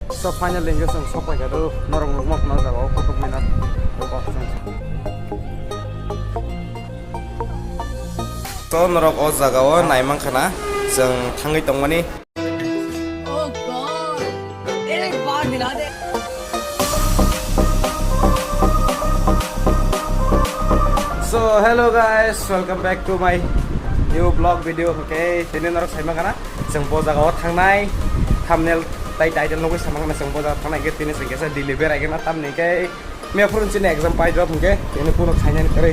So finally guys ang sopa gado norong lugmok na daw kutuk minat. So norok o jagao naimang khana जों थाङै दंमानि Oh God! एक बार मिला दे. So hello guys, welcome back to my new vlog video. Okay, tini norok saimang kana जों bo jagao थांनाय thumbnail tai title nogoi samang na जों bo jagao थांनाय ge tini sing gesa deliver agena tamni ke me phurun chini exam pai drop ke tini puno khainani kare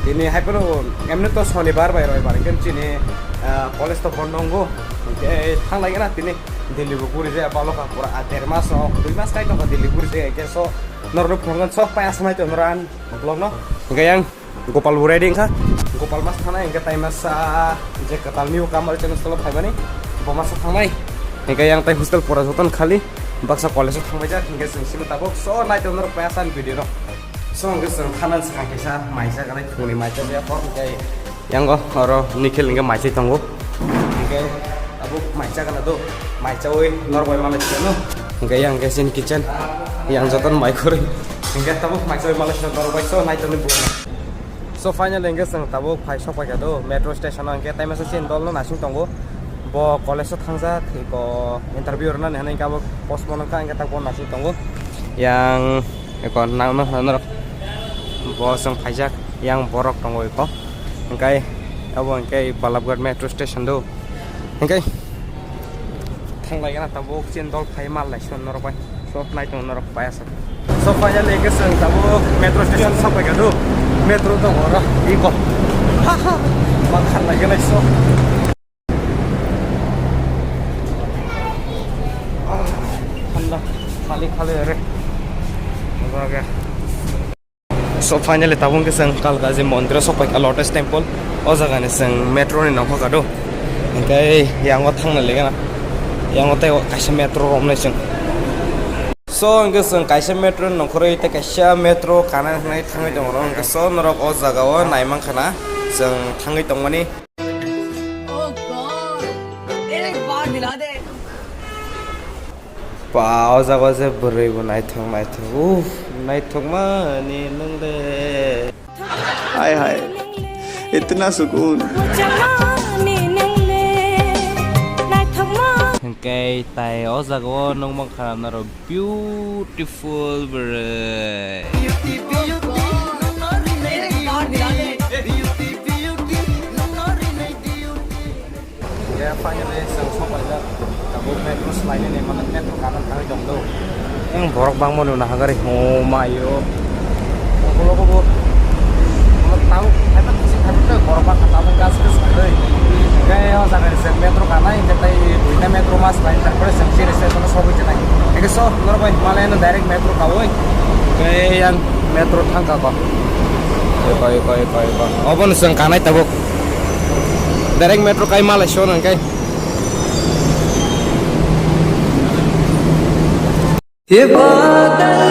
tini haipero emne to shonibar bai roi bar ken chini college to bondongo ke थांनाय gena tini deliver puri je baloka pura ader mas o 2 mas kai to deliver je ke so norok phongan so pai asmai to noran vlog no ke yang Gopal wedding kah? Gopal mas thana yang kita masa je ketal new kamar channel solo phai bani bomas thangnai hingga yang tai hostel pura joton khali baksa college thangbai ja hingga जों SIM tabok so nai to nor pasan video no so hingga जों khanan sa kaisa maisa kalai thuni maisa ya por kai yang go oro nikhil hingga maisa tongo hingga abuk maisa kana do maisa oi nor boy malai no hingga yang kesin kitchen yang joton mai khori hingga tabuk maisa oi malai nor boy so nai to ni bu So finally guys ang tabo phai shop ka do metro station ang ke time sa sin dol no nasing tongo bo college thangja ko interview na ne ka bo postpone ka ang ta ko nasing tongo yang ko nang no bo sang phaijak yang borok tongo ko angkai abo angkai balabgarh metro station do angkai thanglai kana tabo sin dol phai mal lai son nor pai so nai tong nor pai asa so finally guys ang tabo metro station shop ka do metro to ora iko haha makan lagi guys so anda khali re oke so finally tabung ke sang kalgaji mondira so pai lotus temple o jaga ni sang metro ni nang phaka do kai yang o thangna lega na yang o tai kaisa metro rom nai sang so hingga जों kaisa metro nongkhoroi ta kaisa metro kana nai thangai dong ro hingga so norok o jagao naimang khana जों thangai tongmani Oh God! एक बार मिला दे. pa o jago je burui bu nai thong nai thong mani nangde हाय हाय इतना सुकून hingkai tai o jagao nongmang khana naro beautiful bre एक बार मिला दे. ya finally sang sopai ja tabo metro slide ni mana metro kanan thang dong do yang borok bang mo na hagari oh mayo ko ko tahu eta sing hatu borok bang tamu gas kes dei kayak jaga sen metro kana yang tai duita metro mas lain terpre sang sire se to sobi jana eke so nor bai malayan direct metro ka oi kayak yang metro thang ka ko obon sang kanai tabo direct metro kai malai so nang kai ये बादल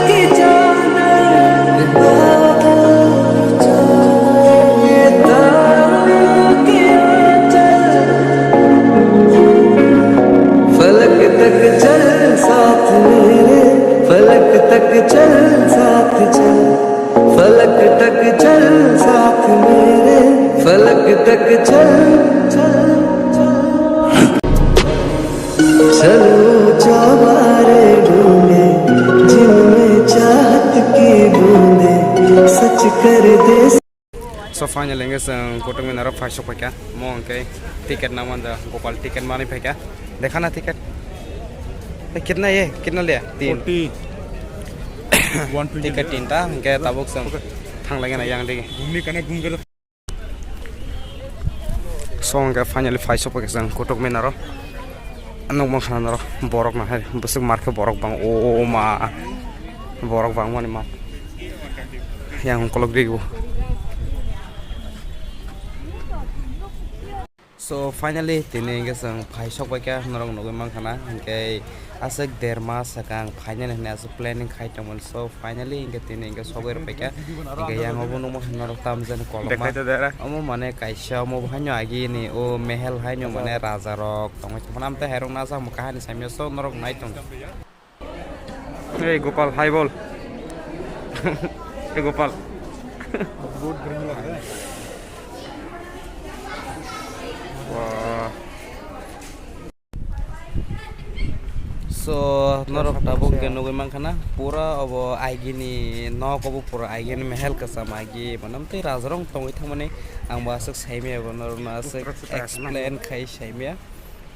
की चादर बादल ये तारों की आंचल फलक तक चल साथ मेरे फलक तक चल साथ चल फलक तक चल साथ मेरे फलक तक चल चल चलो चौबारे ढूंढे जिनमें चाहत की बूंदे सच कर दे. So finally guys kotok min aro phai sok ka mo angkai tiket naman da Gopal tiket mani phai ka dekha na tiket kitna ye kitna le 3 120 tiket 3 ta angkai tabok sang thang lagi na yang lagi gumni kana gumgar so angkai finally phai sok ka sang kotok min aro anong mang khana ro borok na hai busuk marke borok bang o ma borok bang mani ma yang kolok digu so finally tini hingga जों phai sok bai ka norong nogoi mang khana hingkai asek derma sakang final hne as planning khai tamon so finally hingga tini hingga sogoi ro bai ka hingga yang obo no mo norok tam jan koloma omo mane kaisa mo bhanyo agi ni o mehel hainyo mane raja rok tongoi thamam ta herong na sa mo kahani samyo so norok nai tong Hey Gopal, hi bol. Hey Gopal. Wow. So norok tabuk ke nugui mangkana pura abo aigini nok abo pura aigini mehel kasam aigi manam te razrong tongoi thangmani ang basuk saime abo norok na asuk explain khai saime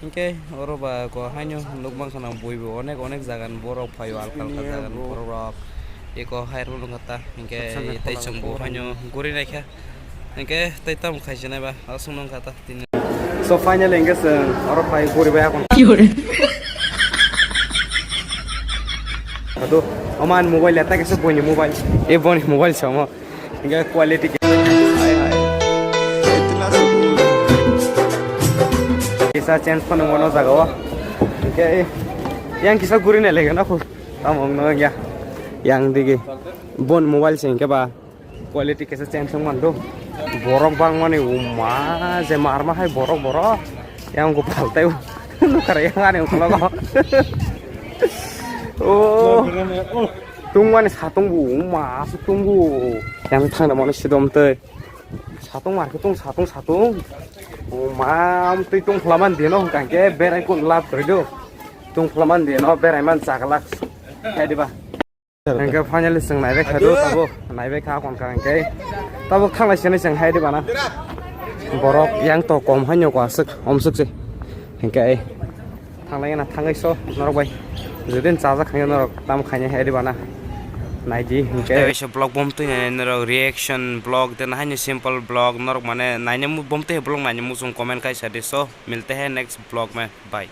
inke oroba ko haino nugmang kana boibo onek onek jagan borok phayo alkal ka jagan borok eko hairo lungata inke tai chungbo haino gori naikha inke tai tam khaisina ba asung kata tin. So finally inge orok pai gori ba kon aduh oman mobile letak ke sepunya mobile boni mobile sama hingga quality हाय हाय इतना सुकून kisah chance pun ngono jagawa hingga yang kisah gurine lagi na ko tamong no ya yang digi bon mobile sing ke ba quality kisah chance mando borok bang mani umma je marma hai borok yang ko paltai nu karya ngane ko Oh, tungguan 사동부 마스 동부 양탕나 뭐는 시domte 사동 마르케 동 사동 마음 또 플라만 되노 간게 베라이 콘 랍 그래도 동 플라만 되노 베라이만 자글락 해디바 그러니까 파이널리 생 나이베 카도 타고 나이베 카 건강게 타고 탕라시네 생 해디바나 버럭 양또 꼼 하녀고 쓱 엄쓱지 그러니까 탕라이나 탕이소 너로바이 Jadi caca kaya norok tam kaya hari mana, naiji. Kita bisa blog bom tuh norok reaction blog dan hanya simple blog norok mana, nanya mu bom tuh blog nanya mu sung komen kaya jadi so, milte hai next blog में, bye.